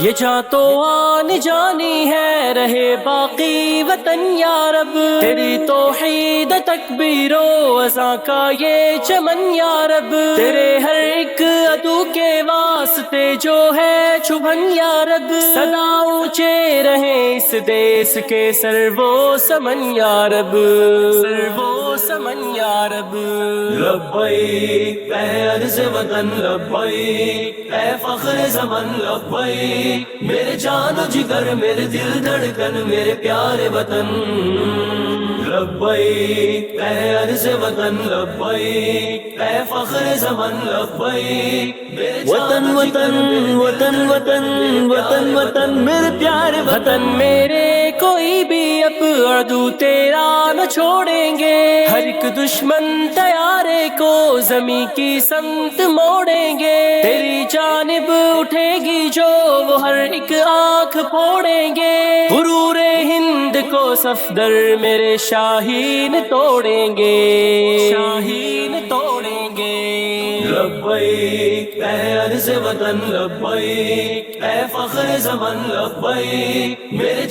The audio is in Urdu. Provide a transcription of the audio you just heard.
یہ جاں تو آن جانی ہے، رہے باقی وطن یا رب، تیری توحید تکبیر و اذاں کا یہ چمن یا رب، تیرے ہر ایک عدو کے واسطے جو ہے چبھن یا رب، سدا اونچے رہیں اس دیس کے سر و سمن یا رب، سر و سمن یا رب۔ لبیک اے عرض وطن، لبیک اے فخر زمن، لبیک میرے جان و جگر، میرے دل دھڑکن، میرے پیارے وطن۔ لبیک اے عرض وطن، لبیک اے فخر زمن، لبیک وطن وطن وطن وطن وطن وطن میرے پیارے وطن، میرے کوئی بھی اب عدو تیرا نہ چھوڑیں گے، ہر ایک دشمن طیارے کو زمین کی سمت موڑیں گے، تیری جانب اٹھے گی جو وہ ہر ایک آنکھ پھوڑیں گے، غرور ہند کو صفدر میرے شاہین توڑیں گے، شاہین توڑیں گے۔ لبیک اے عرض وطن، لبیک اے فخر زمن، لبیک میرے